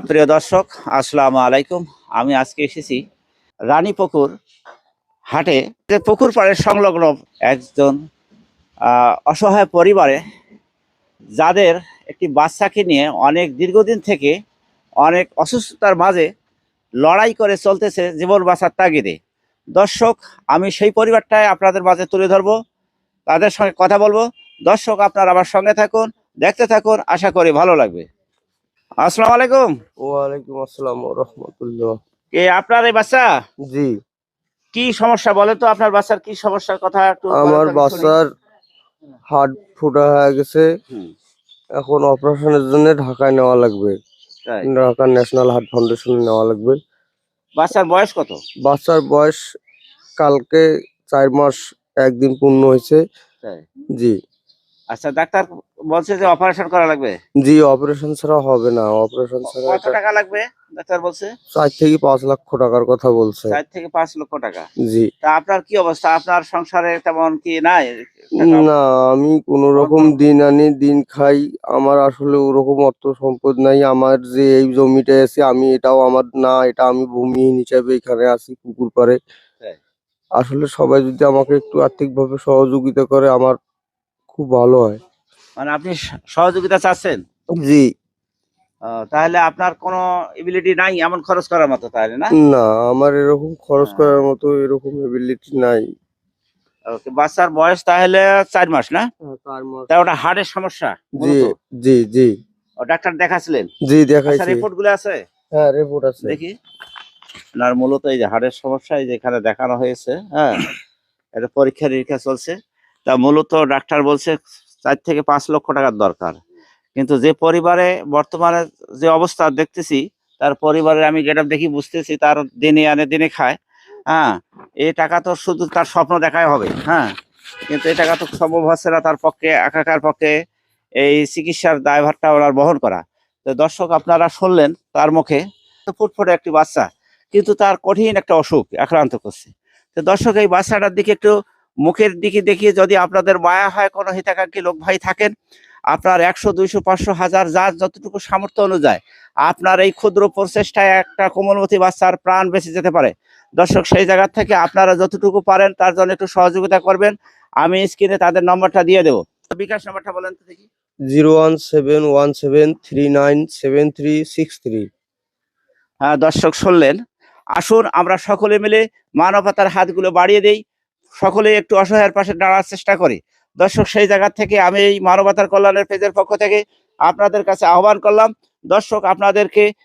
প্রিয় দর্শক, আসসালামু আলাইকুম। আমি আজকে এসেছি রানীপুকুর হাটে। যে পুকুর পাড়ের সংলগ্ন একজন অসহায় পরিবারে, যাদের একটি বাচ্চাকে নিয়ে অনেক দীর্ঘদিন থেকে অনেক অসুস্থতার মাঝে লড়াই করে চলতেছে জীবন বাঁচার তাগিদে। দর্শক, আমি সেই পরিবারটাই আপনাদের মাঝে তুলে ধরবো, তাদের সঙ্গে কথা বলবো। দর্শক, আপনারা আমার সঙ্গে থাকুন, দেখতে থাকুন, আশা করি ভালো লাগবে। আসসালামু আলাইকুম। ওয়ালাইকুম আসসালাম ওয়া রাহমাতুল্লাহ। কে আপনার এই বাচ্চা? জি, কি সমস্যা বলেন তো, আপনার বাচ্চার কি সমস্যার কথা একটু বলেন আমার তো, আমি শুনি। বাচ্চার হাড় ফোটা হয়ে গেছে। হুম, এখন অপারেশনের জন্য ঢাকায় নেওয়া লাগবে। তাই? ঢাকা ন্যাশনাল হার্ট ফাউন্ডেশনে নেওয়া লাগবে। বাচ্চার বয়স কত? বাচ্চার বয়স কালকে ৪ মাস ১ দিন পূর্ণ হয়েছে। তাই? জি, আচ্ছা, ডাক্তার বলছে যে অপারেশন করা লাগবে। জি, অপারেশন ছাড়া হবে না। অপারেশন ছাড়া কত এটা টাকা লাগবে ডাক্তার বলছে? ৪ থেকে ৫ লক্ষ টাকার কথা বলছে। 4 থেকে 5 লক্ষ টাকা। জি, তা আপনার কি অবস্থা? আপনার সংসারে তেমন কি নাই টাকা? না, আমি কোনো রকম দিন আনি দিন খাই। আমার আসলে ওরকম অর্থ সম্পদ নাই। আমার যে এই জমিটা আছে আমি এটাও আমার না, এটা আমি ভূমিহীন হিসাবে এখানে আছি পুকুর পাড়ে। তাই? আসলে সবাই যদি আমাকে একটু আর্থিকভাবে সহযোগিতা করে আমার খুব ভালো হয়। মানে আপনি সহযোগিতা চাচ্ছেন? জি, তাহলে আপনার কোনো এবিলিটি নাই এমন খরচ করার মতো, তাহলে না? না, আমার এরকম খরচ হ্যাঁ। করার মতো এরকম এবিলিটি নাই। ওকে, বাচ্চার বয়স তাহলে 4 মাস, না? হ্যাঁ, ৪ মাস। তা ওটা হার্টের সমস্যা জি, মূলত? জি, জি, ও ডাক্তার দেখাছিলেন? জি আচ্ছা, দেখাইছি। রিপোর্ট গুলো আছে? হ্যাঁ, রিপোর্ট আছে। দেখি। আপনার মূলত এই যে হাড়ের সমস্যা, এই যে এখানে দেখানো হয়েছে, হ্যাঁ, এটা পরীক্ষা নিরীক্ষা চলছে। তা মূলত ডাক্তার বলছে 4 থেকে 5 লক্ষ টাকার দরকার। কিন্তু যে পরিবারে বর্তমানে যে অবস্থা দেখতেছি, তার পরিবারে আমি যেটা দেখি বুঝতেছি, তার দিনে আনে দিনে খায়। হ্যাঁ, এই টাকা তো শুধু তার স্বপ্ন দেখাই হবে, হ্যাঁ, কিন্তু এই টাকা তো সম্ভব হচ্ছে না তার পক্ষে, একাকার পক্ষে এই চিকিৎসার দায়ভারটা ওনার বহন করা। তো দর্শক, আপনারা শুনলেন তার মুখে, তো ফুটফুটে একটি বাচ্চা, কিন্তু তার কঠিন একটা অসুখ আক্রান্ত করছে। তো দর্শক, এই বাচ্চাটার দিকে একটু মুখের দিকে দেখিয়ে, যদি আপনাদের মায়া হয়, কোনো হিতাকাঙ্ক্ষী লোক ভাই থাকেন, আপনার 100, 200, 500, 1000, যার যতটুকু সামর্থ্য অনুযায়ী আপনার এই ক্ষুদ্র প্রচেষ্টায় একটা কোমলমতি বাচ্চার প্রাণ বেঁচে যেতে পারে। দর্শক, সেই জায়গা থেকে আপনারা যতটুকু পারেন তার জন্য একটু সহযোগিতা করবেন। আমি স্ক্রিনে তাদের নম্বরটা দিয়ে দেবো। বিকাশ নাম্বারটা বলেন তো দেখি। 01717397363। হ্যাঁ, দর্শক শুনলেন। আসুন আমরা সকলে মিলে মানবতার হাতগুলো বাড়িয়ে দেই, সকলে একটু অসহায়ের পাশে দাঁড়ার চেষ্টা করি। দর্শক, সেই জায়গা থেকে আমি এই মানবতার কল্যাণের পেজের পক্ষ থেকে আপনাদের কাছে আহ্বান করলাম। দর্শক, আপনাদেরকে